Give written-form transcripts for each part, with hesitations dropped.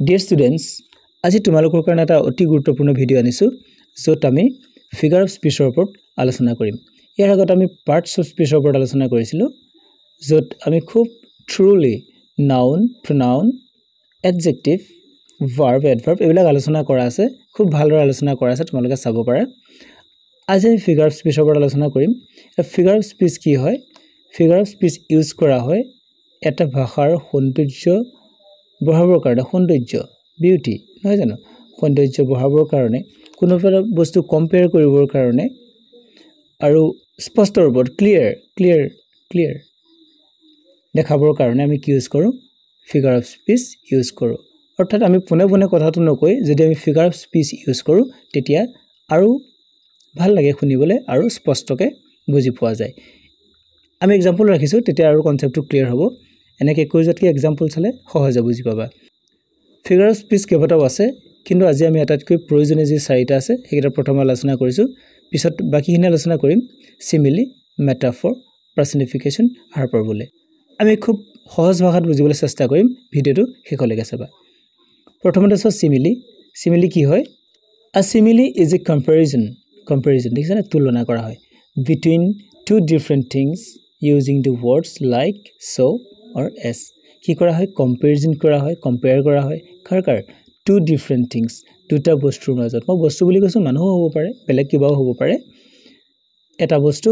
Dear students, আজি তোমালোকৰ কাৰণে এটা অতি গুৰুত্বপূৰ্ণ ভিডিও আনিছো য'ত আমি ফিগাৰ অফ স্পীচৰ ওপৰত আলোচনা কৰিম। ইয়াৰ আগত আমি পাৰ্টস অফ স্পীচৰ ওপৰত আলোচনা কৰিছিলো য'ত আমি খুব থ্ৰুলি নাউন, প্ৰনাউন, এডজেক্টিভ, ভাৰ্ব, এডভাৰ্ব এইবিলাক আলোচনা কৰা আছে। খুব ভালদৰে আলোচনা কৰা আছে, তোমালোকে চাব পাৰা। আজি আমি ফিগাৰ অফ স্পীচৰ ওপৰত আলোচনা কৰিম। ফিগাৰ অফ স্পীচ কি হয়? ফিগাৰ অফ স্পীচ ইউজ কৰা হয় এটা ভাষাৰ সৌন্দৰ্য বঢ়াবৰ কাৰণে, সৌন্দৰ্য বিউটি নহয় জানো, সৌন্দৰ্য বঢ়াবৰ কাৰণে, কোনো এটা বস্তু কম্পেয়াৰ কৰিবৰ কাৰণে আৰু স্পষ্ট ৰূপত ক্লিয়াৰ দেখাবৰ কাৰণে আমি কি ইউজ কৰোঁ? ফিগাৰ অফ স্পীচ ইউজ কৰোঁ। অৰ্থাৎ আমি পোনে পোনে কথাটো নকৈ যদি আমি ফিগাৰ অফ স্পীচ ইউজ কৰোঁ তেতিয়া আৰু ভাল লাগে শুনিবলৈ আৰু স্পষ্টকৈ বুজি পোৱা যায়। আমি এক্সাম্পল ৰাখিছোঁ তেতিয়া আৰু কনচেপ্টটো ক্লিয়াৰ হ'ব। এনেকৈ কৈজতকৈ এক্সাম্পল চালে সহজে বুজি পাবা। ফিগাৰ অফ স্পীচ কেইবাটাও আছে, কিন্তু আজি আমি আটাইতকৈ প্ৰয়োজনীয় যি চাৰিটা আছে সেইকেইটা প্ৰথমে আলোচনা কৰিছোঁ। পিছত বাকীখিনি আলোচনা কৰিম চিমিলি, মেটাফৰ, পাৰ্চনিফিকেশ্যন, হাইপাৰবলে। আমি খুব সহজ ভাষাত বুজিবলৈ চেষ্টা কৰিম। ভিডিঅ'টো শেষলৈকে চাবা। প্ৰথমতে চোৱা চিমিলি। চিমিলি কি হয়? আ চিমিলি ইজ এ কম্পেৰিজন দেখিছানে? তুলনা কৰা হয় between two different things using the words like so' or as. কি কৰা হয়? কম্পেৰিজন কৰা হয়, কম্পেয়াৰ কৰা হয়। কাৰ টু ডিফাৰেণ্ট থিংছ, দুটা বস্তুৰ মাজত। মই বস্তু বুলি কৈছোঁ, মানুহো হ'ব পাৰে, বেলেগ কিবাও হ'ব পাৰে। এটা বস্তু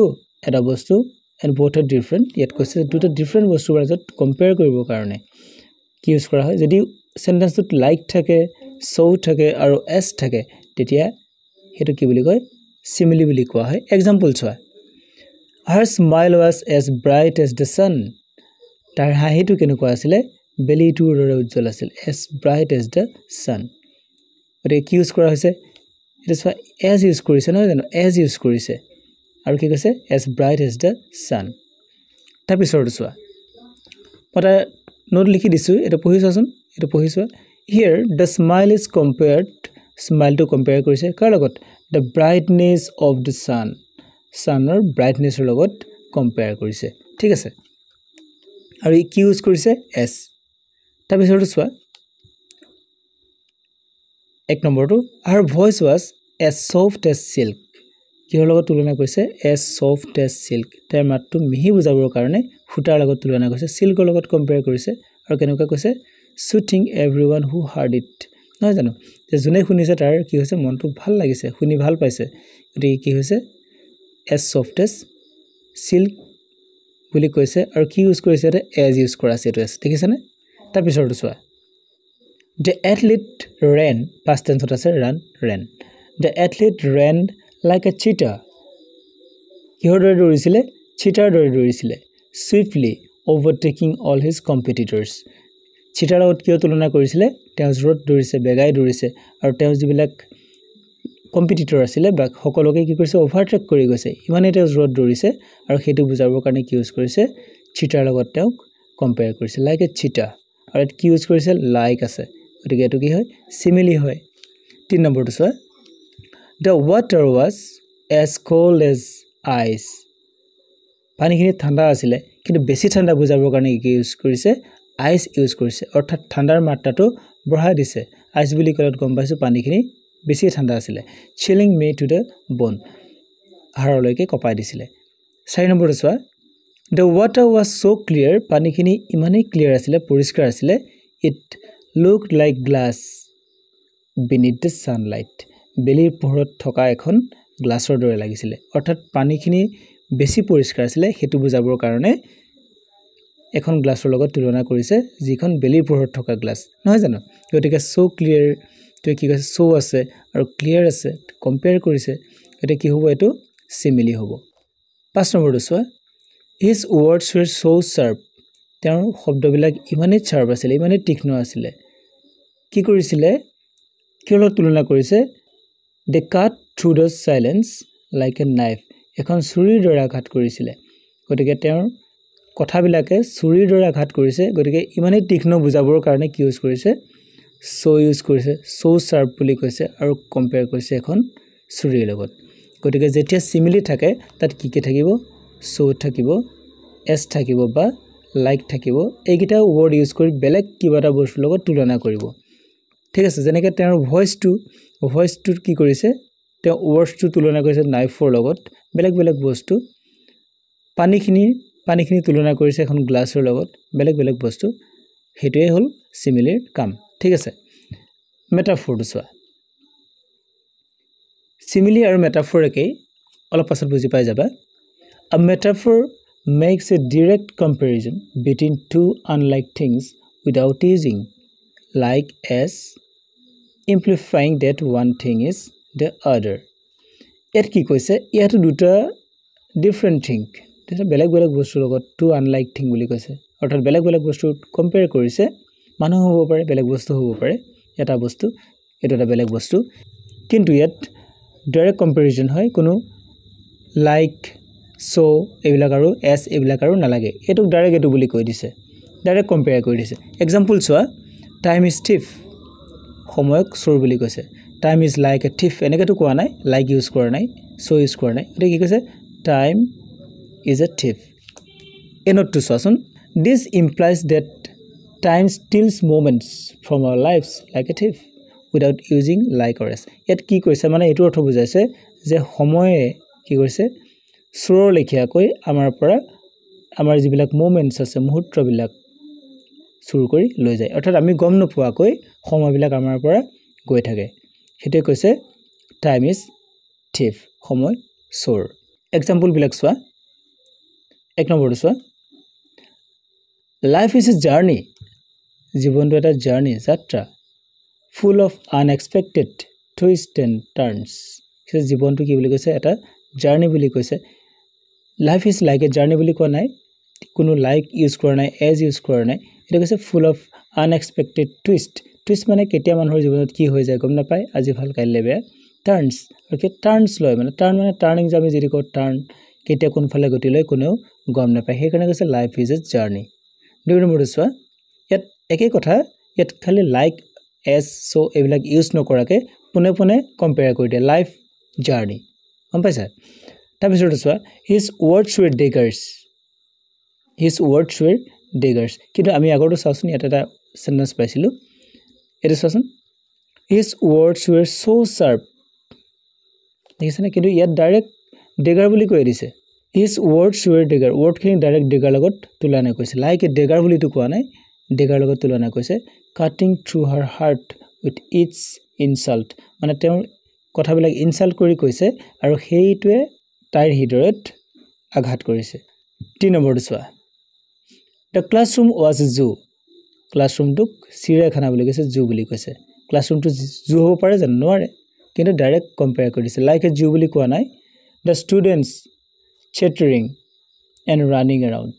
এণ্ড বোথ আৰ ডিফাৰেণ্ট। ইয়াত কৈছে দুটা ডিফাৰেণ্ট বস্তুৰ মাজত কম্পেয়াৰ কৰিবৰ কাৰণে কি ইউজ কৰা হয়। যদি চেণ্টেন্সটোত লাইক থাকে, চ' থাকে আৰু এছ থাকে তেতিয়া সেইটো কি বুলি কয়? চিমিলি বুলি কোৱা হয়। এক্সাম্পল চোৱা, her smile was as bright as the sun. তাৰ হাঁহিটো কেনেকুৱা আছিলে? বেলিটোৰ দৰে উজ্জ্বল আছিল। As bright as the sun. গতিকে কি ইউজ কৰা হৈছে? এইটো চোৱা, এজ ইউজ কৰিছে নহয় জানো? এজ ইউজ কৰিছে আৰু কি কৈছে? As bright as the sun. তাৰপিছৰটো চোৱা, মই এটা নোট লিখি দিছোঁ, এইটো পঢ়ি চোৱাচোন। এইটো পঢ়ি চোৱা। Here the smile is compared. স্মাইলটো কম্পেয়াৰ কৰিছে কাৰ লগত? The brightness of the sun. ছানৰ ব্ৰাইটনেছৰ লগত কম্পেয়াৰ কৰিছে। ঠিক আছে, আৰু কি ইউজ কৰিছে? এছ। তাৰপিছতো চোৱা, এক নম্বৰটো, her voice was as soft as silk. কিহৰ লগত তুলনা কৰিছে? As soft as silk. তাৰ মাতটো মিহি বুজাবৰ কাৰণে সূতাৰ লগত তুলনা কৰিছে, চিল্কৰ লগত কম্পেয়াৰ কৰিছে। আৰু কেনেকুৱা কৈছে? Soothing everyone who heard it. নহয় জানো, যে যোনে শুনিছে তাৰ কি হৈছে? মনটো ভাল লাগিছে, শুনি ভাল পাইছে। গতিকে কি হৈছে? এজ ছফ্ট এজ চিল্ক বুলি কৈছে। আৰু কি ইউজ কৰিছে? এজ ইউজ কৰা আছে, এইটো এজ। দেখিছেনে? তাৰপিছৰটো চোৱা, দ্য এথলিট ৰেন, পাষ্ট টেন্সত আছে ৰেন। দ্য এথলিট ৰেন লাইক এ চিটা। কিহৰ দৰে দৌৰিছিলে? চিটাৰ দৰে দৌৰিছিলে। চুইফলি অভাৰটেকিং অল হিজ কম্পিটিটৰ্ছ। চিটাৰ লগত কিয় তুলনা কৰিছিলে? তেওঁ জোৰত দৌৰিছে, বেগাই দৌৰিছে, আৰু তেওঁ যিবিলাক কম্পিটিটৰ আছিলে বা সকলোকে কি কৰিছে? অভাৰটেক কৰি গৈছে। ইমানেই তেওঁ জোৰত দৌৰিছে, আৰু সেইটো বুজাবৰ কাৰণে কি ইউজ কৰিছে? চিটাৰ লগত তেওঁক কম্পেয়াৰ কৰিছে, লাইক এ চিটা। আৰু ইয়াত কি ইউজ কৰিছে? লাইক আছে। গতিকে এইটো কি হয়? চিমিলি হয়। ৩ নম্বৰটো চোৱা, the water was as cold as ice. পানীখিনি ঠাণ্ডা আছিলে, কিন্তু বেছি ঠাণ্ডা বুজাবৰ কাৰণে কি ইউজ কৰিছে? আইচ ইউজ কৰিছে। অৰ্থাৎ ঠাণ্ডাৰ মাত্ৰাটো বঢ়াই দিছে। আইচ বুলি ক'লে গম পাইছোঁ পানীখিনি বেছি ঠাণ্ডা আছিলে। চিলিং মে টু দ্য বন, হাড়লৈকে কঁপাই দিছিলে। ৪ নম্বৰটো চোৱা, the water was so' clear. পানীখিনি ইমানেই ক্লিয়াৰ আছিলে, পৰিষ্কাৰ আছিলে। It look like glass beneath the sunlight. বেলিৰ পোহৰত থকা এখন গ্লাছৰ দৰে লাগিছিলে। অৰ্থাৎ পানীখিনি বেছি পৰিষ্কাৰ আছিলে, সেইটো বুজাবৰ কাৰণে এখন গ্লাছৰ লগত তুলনা কৰিছে, যিখন বেলিৰ পোহৰত থকা গ্লাছ। নহয় জানো? গতিকে ছ' ক্লিয়াৰ টো কি কৈছে? ছ' আছে আৰু ক্লিয়াৰ আছে, কম্পেয়াৰ কৰিছে। গতিকে কি হ'ব? এইটো চিমিলি হ'ব। ৫ নম্বৰটো চোৱা, his words were so' sharp. তেওঁৰ শব্দবিলাক ইমানেই শ্বাৰ্প আছিলে, ইমানেই তীক্ষ্ণ আছিলে। কি কৰিছিলে? কিহৰ লগত তুলনা কৰিছে? They cut through the silence like a knife. এখন ছুৰীৰ দৰে আঘাত কৰিছিলে। গতিকে তেওঁৰ কথাবিলাকে ছুৰীৰ দৰে আঘাত কৰিছে। গতিকে ইমানেই তীক্ষ্ণ বুজাবৰ কাৰণে কি ইউজ কৰিছে? ছ' ইউজ কৰিছে। ছ' শ্বাৰ্প বুলি কৈছে আৰু কম্পেয়াৰ কৰিছে এখন ছুৰীৰ লগত। গতিকে যেতিয়া চিমিলি থাকে তাত কি থাকিব? ছ' থাকিব, এছ থাকিব বা লাইক থাকিব। এইকেইটা ৱৰ্ড ইউজ কৰি বেলেগ কিবা এটা বস্তুৰ লগত তুলনা কৰিব। ঠিক আছে যেনেকৈ তেওঁৰ ভয়েসটো কি কৰিছে তেওঁ ৱৰ্ডছটো তুলনা কৰিছে নাইফৰ লগত বেলেগ বেলেগ বস্তু পানীখিনি তুলনা কৰিছে এখন গ্লাছৰ লগত বেলেগ বেলেগ বস্তু হেতুৱে হল সিমিলিৰ কাম ঠিক আছে মেটাফৰটো চোৱা সিমিলি আৰু মেটাফৰ একেই অলপ পাছত বুজি পাই যাবা a metaphor makes a direct comparison between two unlike things without using like as amplifying that one thing is the other এত কি কৈছে ইয়াত দুটা different thing এটা বেলেগ বেলেগ বস্তুৰ লগত two unlike thing বুলি কৈছে অৰ্থাৎ বেলেগ বেলেগ বস্তু কম্পেয়াৰ কৰিছে মানুহ হ'ব পাৰে বেলেগ বস্তু হ'ব পাৰে এটা বস্তু এটা বেলেগ বস্তু কিন্তু ইয়াত ডাইৰেক্ট কম্পেৰিজন হয় কোনো লাইক সো এইবিলাক আৰু এস এইবিলাক আৰু নালাগে এটুক ডাইৰেক্ট এটু বুলি কৈ দিছে ডাইৰেক্ট কম্পেয়াৰ কৰি দিছে এক্সাম্পল চোৱা টাইম ইজ থিফ সময়ক চোৰ বুলি কৈছে time is like a thief এনেকেতো কোৱা নাই লাইক ইউজ কৰা নাই সো ইউজ কৰা নাই এটা কি কৈছে টাইম ইজ এ থিফ এনটটো চোৱাচোন this implies that time steals moments from our lives like a thief without using like or as ইয়াত কি কৈছে মানে এইটো অৰ্থ বুজাইছে যে সময়ে কি কৈছে চোৰৰ লেখিয়াকৈ আমাৰ যিবিলাক মোমেণ্টছ আছে মুহূৰ্তবিলাক চুৰ কৰি লৈ যায় অৰ্থাৎ আমি গম নোপোৱাকৈ সময়বিলাক আমাৰ পৰা গৈ থাকে হেতুৱে কৈছে টাইম ইজ থিফ সময় চোৰ এক্সাম্পল বিলাক চোৱা এক নম্বৰটো চোৱা লাইফ ইজ এ জাৰ্নি জীৱনটো এটা জাৰ্নি যাত্ৰা full of unexpected twist and turns জীৱনটো কি বুলি কৈছে এটা জাৰ্নি বুলি কৈছে life is like a journey বুলি কোৱা নাই কোনো লাইক ইউজ কৰা নাই এজ ইউজ কৰা নাই এটা কৈছে ফুল অফ আনএক্সপেক্টেড টুইষ্ট মানে কেতিয়া মানুহৰ জীৱনত কি হৈ যায় গম নাপায় আজি ভাল কাইলৈ বেয়া টাৰ্নছ আৰু কি টাৰ্নছ লয় মানে টাৰ্নিং যে আমি যিটো কওঁ টাৰ্ন কেতিয়া কোনফালে গতি লয় কোনেও গম নাপায় সেইকাৰণে কৈছে লাইফ ইজ এ জাৰ্নি দুই নম্বৰটো চোৱা ইয়াত একেই কথা ইয়াত খালি লাইক এজ সো এইবিলাক ইউজ নকৰাকৈ পোনে পোনে কম্পেয়াৰ কৰি দিয়ে লাইফ জাৰ্নি গম পাইছা তাৰপিছতে চোৱা হিজ ৱৰ্ডছ ৱেৰ ডেগাৰ্ছ কিন্তু আমি আগৰটো চাওঁচোন ইয়াত এটা চেণ্টেন্স পাইছিলোঁ এইটো চোৱাচোন his words were so' sharp দেখিছেনে কিন্তু ইয়াত ডাইৰেক্ট ডেগাৰ বুলি কৈ দিছে হিজ ৱৰ্ডছ ৱেৰ ডেগাৰ ৱৰ্ডখিনি ডাইৰেক্ট ডেগাৰ লগত তুলনা কৰিছে লাইক এ ডেগাৰ বুলিতো কোৱা নাই ডেগাৰ লগত তুলনা কৰিছে cutting through her heart with its insult মানে তেওঁৰ কথাবিলাক ইনচাল্ট কৰি কৈছে আৰু সেইটোৱে তাইৰ হৃদয়ত আঘাত কৰিছে তিনি নম্বৰটো চোৱা দ্য ক্লাছৰুম ৱাজ এ জু ক্লাছৰুমটোক চিৰিয়াখানা বুলি কৈছে জু বুলি কৈছে ক্লাছৰুমটো জু হ'ব পাৰে জানো নোৱাৰে কিন্তু ডাইৰেক্ট কম্পেয়াৰ কৰি দিছে লাইক এ জু বুলি কোৱা নাই the students scattering and running around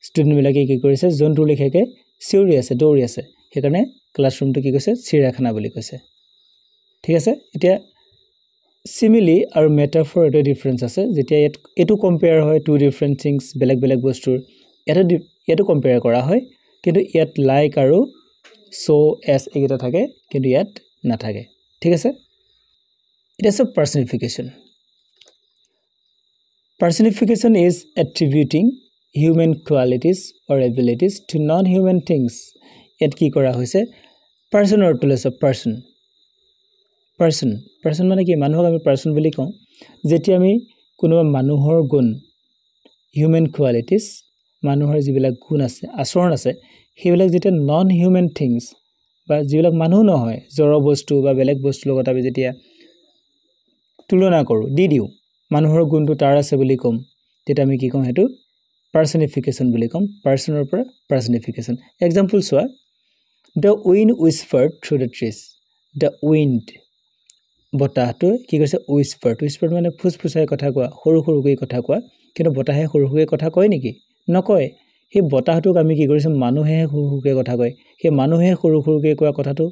ষ্টুডেণ্টবিলাকে কি কৰিছে জন্তুৰ লেখীয়াকৈ চিঞৰি আছে দৌৰি আছে সেইকাৰণে ক্লাছৰুমটো কি কৈছে চিৰিয়াখানা বুলি কৈছে ঠিক আছে এতিয়া সিমিলি আৰু মেটাফৰ এটা ডিফাৰেন্স আছে যেতিয়া এটো কম্পেয়াৰ হয় টু ডিফাৰেন্ট থিংছ বেলেগ বেলেগ বস্তুৰ এটো কম্পেয়াৰ কৰা হয় কিন্তু ইয়াত লাইক আৰু সো এছ এইকেইটা থাকে কিন্তু ইয়াত নাথাকে ঠিক আছে it is a personification is attributing human qualities or abilities to non human things ইয়াত কি কৰা হৈছে পাৰ্চন অৰ্থ লৈছে পাৰ্চন মানে কি মানুহক আমি পাৰ্চন বুলি কওঁ যেতিয়া আমি কোনোবা মানুহৰ গুণ হিউমেন কোৱালিটিজ মানুহৰ যিবিলাক গুণ আছে আচৰণ আছে সেইবিলাক যেতিয়া নন হিউমেন থিংছ বা যিবিলাক মানুহ নহয় জড় বস্তু বা বেলেগ বস্তুৰ লগত আমি যেতিয়া তুলনা কৰোঁ দি দিওঁ মানুহৰ গুণটো তাৰ আছে বুলি ক'ম তেতিয়া আমি কি কওঁ সেইটো পাৰ্চনিফিকেশ্যন বুলি ক'ম পাৰ্চনৰ পৰা পাৰ্চনিফিকেশ্যন এক্সাম্পল চোৱা the wind whispered through the trees the wind বতাহটো কি কৈছে উইস্পাৰ্ড মানে ফুচফুচাই কথা কোৱা সৰু সৰুকৈ কথা কোৱা কিন্তু বতাহে সৰু সৰুকৈ কথা কয় নেকি নকয় সেই বতাহটোক আমি কি কৰিছোঁ মানুহে সৰু সৰুকৈ কথা কয় সেই মানুহে সৰু সৰুকৈ কোৱা কথাটো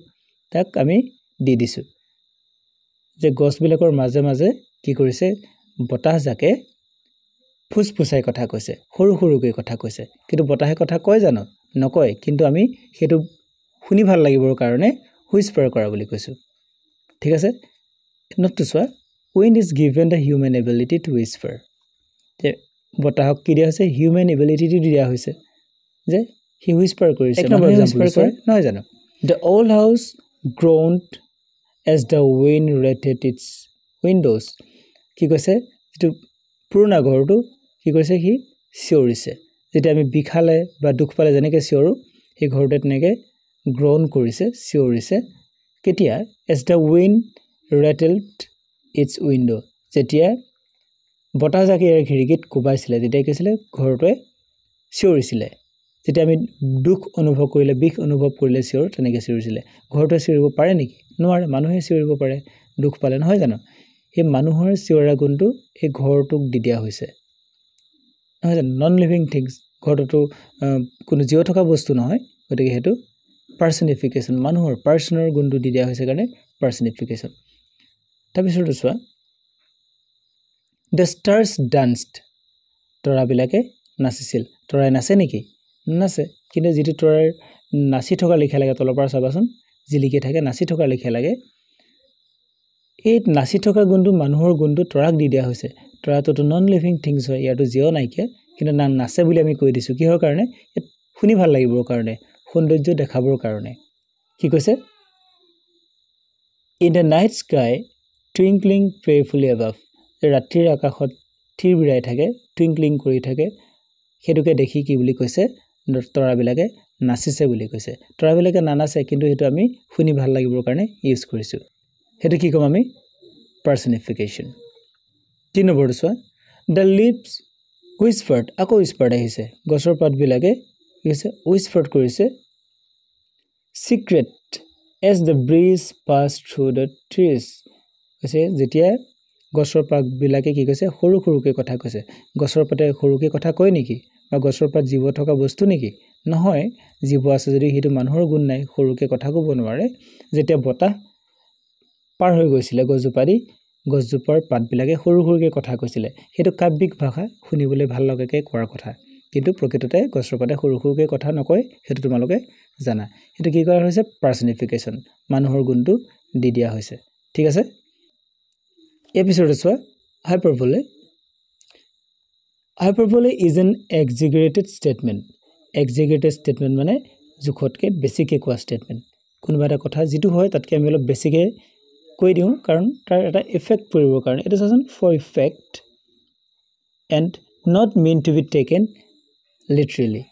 তাক আমি দি দিছোঁ যে গছবিলাকৰ মাজে মাজে কি কৰিছে বতাহ জাকে ফুচফুচাই কথা কৈছে সৰু সৰুকৈ কথা কৈছে কিন্তু বতাহে কথা কয় জানো নকয় কিন্তু আমি সেইটো শুনি ভাল লাগিবৰ কাৰণে হুইস্পাৰ কৰা বুলি কৈছোঁ ঠিক আছে নটটো চোৱা wind is given the human ability to whisper যে বতাহক কি দিয়া হৈছে হিউমেন এবিলিটিটো দিয়া হৈছে যে হি হুইস্পাৰ কৰিছে নহয় জানো the old house groaned as the wind rattted its windows. কি কৈছে যেটো পুৰণা ঘৰটো কি কৈছে সি চিঞৰিছে যেতিয়া আমি বিখালে বা দুখ পালে যেনেকৈ চিঞৰো এই ঘৰটো তেনেকৈ গ্ৰন কৰিছে চিঞৰিছে কেতিয়া as the wind rattled its window যেতিয়া বতাহজাকে ইয়াৰ খিৰিকীত কোবাইছিলে তেতিয়া কৈছিলে ঘৰটোৱে চিঞৰিছিলে যেতিয়া আমি দুখ অনুভৱ কৰিলে বিষ অনুভৱ কৰিলে চিঞৰ তেনেকৈ চিঞৰিছিলে ঘৰটোৱে চিঞৰিব পাৰে নেকি নোৱাৰে মানুহে চিঞৰিব পাৰে দুখ পালে নহয় জানো এই মানুহৰ চিঞৰা গুণটো এই ঘৰটোক দি দিয়া হৈছে নহয় জানো নন লিভিং থিংছ ঘৰটো কোনো জীৱ থকা বস্তু নহয় গতিকে হেতু পাৰ্সনিফিকেশন মানুহৰ পাৰ্সনৰ গুণটো দি দিয়া হৈছে কাৰণে পাৰ্সনিফিকেশন তাৰপিছত চোৱা The stars danced তৰাবিলাকে নাচিছিল তৰাই নাচে নেকি নাচে কিন্তু যেটো তৰাৰ নাচি থকা লিখা লাগে তলৰ পৰা চাবাচোন জিলিকি থাকে নাচি থকা লিখা লাগে এই নাচি থকা গুণটো মানুহৰ গুণটো তৰাক দি দিয়া হৈছে তৰাটো নন লিভিং থিংছ হয় ইয়াটো জীৱ নাইকিয়া কিন্তু নাচে বুলি আমি কৈ দিছো কিহৰ কাৰণে শুনি ভাল লাগিবৰ কাৰণে সৌন্দৰ্য দেখাবৰ কাৰণে কি কৈছে In the night sky twinkling prayerfully above ৰাতিৰ আকাশত থিৰ বিৰাই থাকে টুইংকলিং কৰি থাকে হেতুকে দেখি কি বুলি কৈছে তৰাবিলাকে নাচিছে বুলি কৈছে তৰাবিলাকে নানাচে কিন্তু হেতু আমি শুনি ভাল লাগিবৰ কাৰণে ইউজ কৰিছো হেতু কি কম আমি পাৰ্সনিফিকেশন 3 নম্বৰ চোৱা the leaves whispered আকৌ whispered আহিছে গছৰ পাতবিলাকে কি হৈছে whispered কৰিছে secret as the breeze passed through the trees কৈছে যেতিয়া গছৰ পাতবিলাকে কি কৈছে সৰু সৰুকে কথা কৈছে গছৰ পাতে সৰুকে কথা কয় নেকি বা গছৰ পাত জীৱ থকা বস্তু নেকি নহয় জীৱ আছে যদি হেতু মানুহৰ গুণ নাই সৰুকে কথা ক'ব নোৱাৰে যেতিয়া বতাহ পাৰ হৈ গৈছিল গছজোপাৰ পাতবিলাকে সৰু সৰুকে কথা কৈছিল হেতু কাব্যিক ভাষা শুনিবলৈ ভাল লগাকে কোৱাৰ কথা কিন্তু প্ৰকৃততে গছৰ পাতে সৰু সৰুকে কথা নকয় হেতু তোমালোকে জানা হেতু কি কৰা হৈছে পাৰ্সনিফিকেশন মানুহৰ গুণটো দি দিয়া হৈছে ঠিক আছে Episode is hyperbole. Hyperbole is an exaggerated statement. Exaggerated statement মানে জুখতকে বেছিকে কোৱা statement. কোনোবা এটা কথা যেটো হয় তাতকে আমি অলপ বেছিকে কৈ দিও কাৰণ তাৰ এটা ইফেক্ট পৰিবৰ কাৰণে it is for effect and not meant to be taken literally.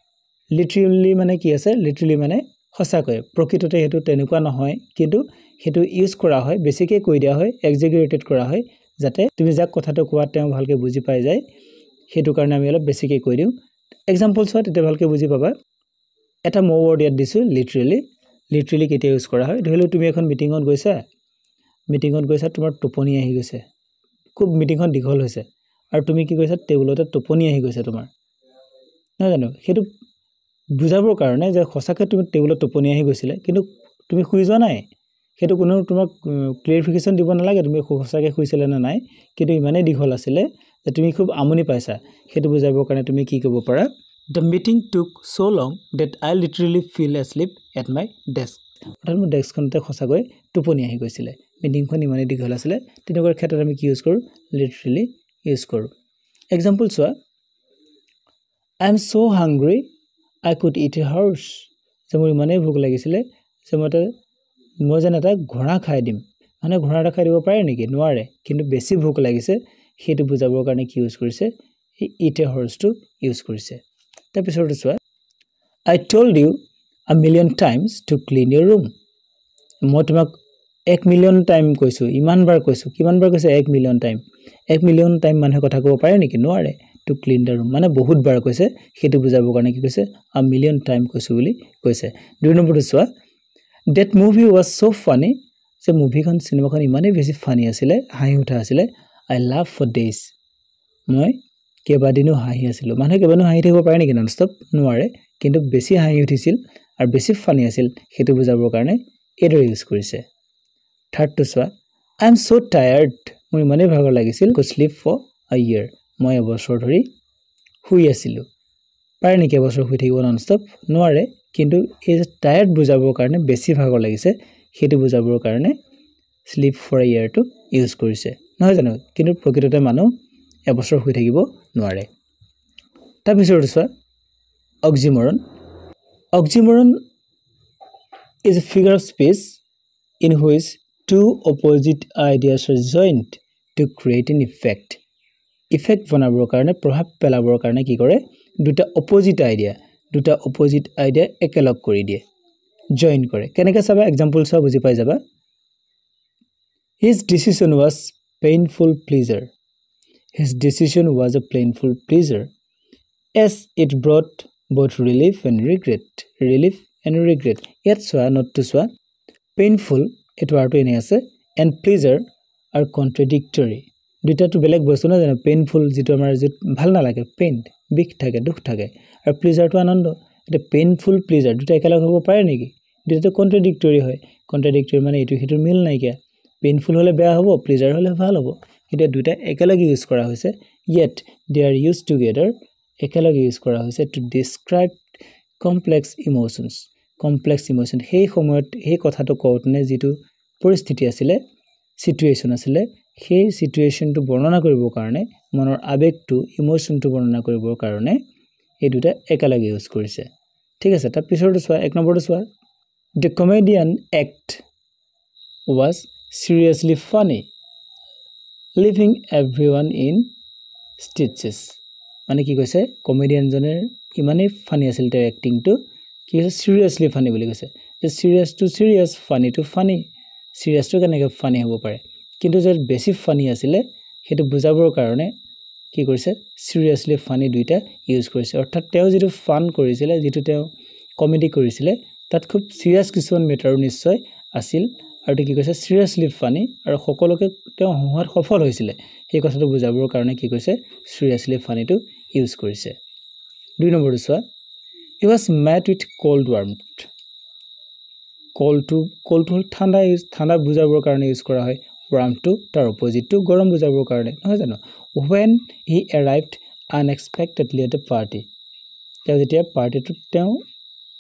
Literally মানে কি আছে literally মানে সঁচাকৈ প্ৰকৃততে হেতু তেনেকুৱা নহয় কিন্তু হেতু ইউজ কৰা হয় বেছিকে কৈ দিয়া হয় এক্সাজাৰেটেড কৰা হয় যাতে তুমি যাক কথাটো কোৱা তেওঁ ভালকে বুজি পাই যায় হেতু কাৰণে আমি অলপ বেছিকে কৈ দিও एग्जांपल সোৱা তেতে ভালকে বুজি পাবা এটা মো ওয়াৰ্ড ইয়াত দিছো লিটাৰেলি কেতিয়া ইউজ কৰা হয় ধৰিলো তুমি এখন মিটিংত গৈছা তোমাৰ টোপনি আহি গৈছে খুব মিটিংখন দীঘল হৈছে আৰু তুমি কি কৈছা টেবুলতে টোপনি আহি গৈছে তোমাৰ না জানো হেতু বুজাবৰ কাৰণে যে খসাকে তুমি টেবুলত টোপনি আহি গৈছিলে কিন্তু তুমি শুই যোৱা নাই হেতু কোনো তোমাক ক্লিয়াৰিফিকেশন দিব নালাগে তুমি খসাকে শুইছিলে না নাই কিন্তু ইমানে দীঘল আছিল যে তুমি খুব আমনি পাইছা হেতু বুজাবৰ কাৰণে তুমি কি কৰিব পাৰা The meeting took so long that I literally fell asleep at my desk অৰ্থাৎ মোৰ ডেস্কখনতে খসাকৈ টোপনি আহি গৈছিলে মিটিংখন ইমানে দীঘল আছিল তেনেকুৱা ক্ষেত্ৰত আমি কি ইউজ কৰো লিটাৰেলি ইউজ কৰো एग्जांपल চোৱা I am so hungry I could eat a horse যে মোৰ ইমানে ভোক লাগিছিল যে মই যেন এটা ঘোঁৰা খাই দিম মানে ঘোঁৰাটা খাই দিব পাৰে নেকি নোৱাৰে কিন্তু বেছি ভোক লাগিছে হেতু বুজাবৰ কাৰণে কি ইউজ কৰিছে eat a horse to use কৰিছে তাৰপিছত চোৱা I told you a million times to clean your room মই তোমাক 1 মিলিয়ন টাইম কৈছো ইমানবাৰ কৈছো কিমানবাৰ কৈছে 1 মিলিয়ন টাইম মানুহে কথা ক'ব পাৰে নেকি নোৱাৰে to clean the room মানে বহুত বাৰ কৈছে হেতু বুজাবৰ কাৰণে কি কৈছে a million time কৈছো বুলি কৈছে দুই নম্বৰটো চোৱা that movie was so funny যে মুভিখন সিনেমাখন ইমানে বেছি ফানি আছিল হাঁহি উঠা আছিল I laugh for days মই কেবাদিনো হাঁহি আছিল মানুহে কেবাদিনো হাঁহি থাকিব পাৰে নেকি ননস্টপ নোৱাৰে কিন্তু বেছি হাঁহি উঠিছিল আৰু বেছি ফানি আছিল হেতু বুজাবৰ কাৰণে এডৰ ইউজ কৰিছে থাৰ্ড টু চোৱা I am so tired মোৰ ইমানে ভাগৰ লাগিছিল to sleep for a year মই এবছৰ ধৰি শুই আছিল পাৰে নেকি এবছৰ শুই থাকিব ননস্টপ নোৱাৰে কিন্তু এই টায়াৰ্ড বুজাবৰ কাৰণে বেছি ভাগৰ লাগিছে হেতু বুজাবৰ কাৰণে sleep for a year to use কৰিছে নহয় জানো কিন্তু প্ৰকৃততে মানুহ এবছৰ শুই থাকিব নোৱাৰে তাৰপিছত চোৱা oxymoron is a figure of speech in which two opposite ideas are joined to create an effect. Effect বনাবৰ কাৰণে প্ৰভাৱ পেলাবৰ কাৰণে কি কৰে দুটা opposite idea একেলগ কৰি দিয়ে জয়েন কৰে কেনেকৈ চাবা एग्जांपल চাও বুজি পাই যাবা His decision was painful pleasure His decision was a painful pleasure as it brought both relief and regret yet soa not to soa painful it word ene ase and pleasure are contradictory দুটা তো বেলেগ বস্তু না জানো painful যেটো আমাৰ যেত ভাল না লাগে পেইন বিক থাকে দুখ থাকে আৰু প্লেজাৰ তো আনন্দ এটা পেইনফুল প্লেজাৰ দুটা একেলগ হ'ব পাৰে নেকি দুটা তো কন্ট্ৰাডিক্টৰি হয় কন্ট্ৰাডিক্টৰি মানে এটো হেতৰ মিল নাই কিয়া পেইনফুল হলে বেয়া হ'ব প্লেজাৰ হলে ভাল হ'ব কিন্তু দুটা একেলগ ইউজ কৰা হৈছে yet they are used together একেলগ ইউজ কৰা হৈছে to describe complex emotion সেই সময়ত সেই কথাটো কওঁতনে যেটো পৰিস্থিতি আছিল সিচুৱেচন আছিল সেই সিচুৱেচনটো বৰ্ণনা কৰিবৰ কাৰণে মনৰ আবেগটো ইমোশনটো বৰ্ণনা কৰিবৰ কাৰণে এই দুটা একেলগে ইউজ কৰিছে ঠিক আছে তাৰ পিছৰটো চোৱা এক নম্বৰটো চোৱা The comedian act was seriously funny leaving everyone in stitches মানে কি কৈছে কমেডিয়ান জনে ইমানে ফানি আছিল তাৰ এক্টিংটো কি কৈছে seriously funny বুলি কৈছে যে serious to serious funny to funny serious to কেনেকৈ ফানি হ'ব পাৰে কিন্তু যে বেছি ফানি আছিল হেতু বুজাবৰ কাৰণে কি কৰিছে seriously funny দুইটা ইউজ কৰিছে অৰ্থাৎ তেও যেটো ফান কৰিছিল যেটো তেও কমেডি কৰিছিল তাত খুব সিৰিয়াস কিছুমান মেটাৰ নিশ্চয় আছিল আৰু কি কৈছে seriously funny আৰু সকলোকে তেও হওঁৰ সফল হৈছিল এই কথাটো বুজাবৰ কাৰণে কি কৈছে seriously funny টো ইউজ কৰিছে দুই নম্বৰটো চোৱা He was met with cold warmth cold ঠাণ্ডা বুজাবৰ কাৰণে ইউজ কৰা হয় warm to তাৰ opposite to গৰম বুজাবৰ কাৰণে নহয় জানো when he arrived unexpectedly at the party তেও যেতিয়া পাৰ্টিটো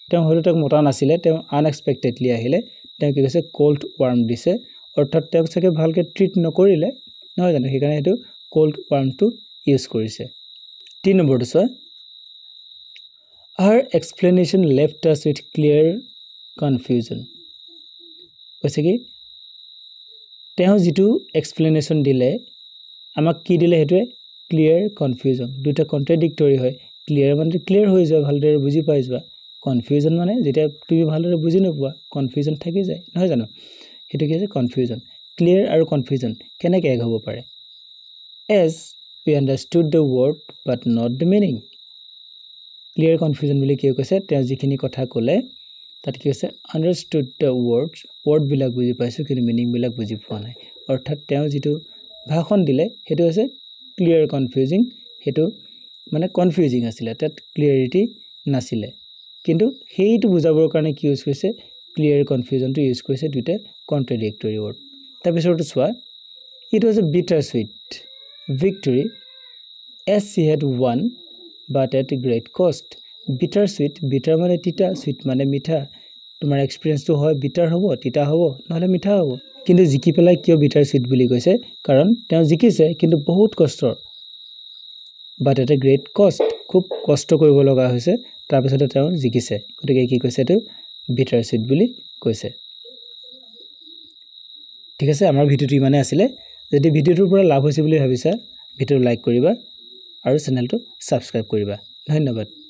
তেও হলতক মতা নাছিলে তেও unexpectedly আহিলে তেও কি কৈছে cold warm দিছে অৰ্থাৎ তেও সকে ভালকে ট্ৰিট নকৰিলে নহয় জানো সেইকাৰণে এটো cold warm to ইউজ কৰিছে 3 নম্বৰটো চোৱা Her explanation left us with clear confusion কৈছে কি তেও যেটো এক্সপ্লেনেশন দিলে আমাক কি দিলে হেতুৱে ক্লিয়াৰ কনফিউজন দুটা কন্ট্ৰাডিক্টৰি হয় ক্লিয়াৰ মানে ক্লিয়াৰ হৈ যায় ভালদৰে বুজি পাই যোৱা কনফিউজন মানে যেতিয়া তুমি ভালদৰে বুজি নোপোৱা কনফিউজন থাকি যায় নহয় জানো হেতু কি আছে কনফিউজন ক্লিয়াৰ আৰু কনফিউজন কেনেকৈ এক হ'ব পাৰে as we understood the word but not the meaning clear confusion বুলি কি কৈছে তেও যিখিনি কথা ক'লে তাত কি আছে understood the word বিলাক বুজি পাইছো কিন্তু মিনিং বিলাক বুজি পোৱা নাই অৰ্থাৎ তেও যেটো ভাষণ দিলে হেতু আছে ক্লিয়াৰ কনফিউজিং হেতু মানে কনফিউজিং আছিল তাত ক্লিয়াৰিটি নাছিলে কিন্তু হেইটো বুজাবৰ কাৰণে কি ইউজ কৰিছে ক্লিয়াৰ কনফিউজনটো ইউজ কৰিছে দুটা কন্ট্ৰাডিক্টৰি ৱৰ্ড তাৰ পিছৰটো চোৱা It was a bittersweet victory as she had won but at a great cost bittersweet bitter মানে তিতা sweet মানে মিঠা তোমাৰ এক্সপেৰিয়েন্স তো হয় বিটাৰ হ'ব তিতা হ'ব নহলে মিঠা হ'ব কিন্তু জিকি পেলাই কিয় বিটাৰ sweet বুলি কৈছে কাৰণ তেও জিকিছে কিন্তু বহুত কষ্টৰ but at a great cost খুব কষ্ট কৰিব লগা হৈছে তাৰ পিছতে তেও জিকিছে গতিকে কি কৈছে এটো বিটাৰ sweet বুলি কৈছে ঠিক আছে আমাৰ ভিডিওটো ইমানে আছিল যদি ভিডিওটোৰ পৰা লাভ হৈছে বুলি ভাবিছা ভিডিও লাইক কৰিবা আৰু চেনেলটো সাবস্ক্ৰাইব কৰিবা ধন্যবাদ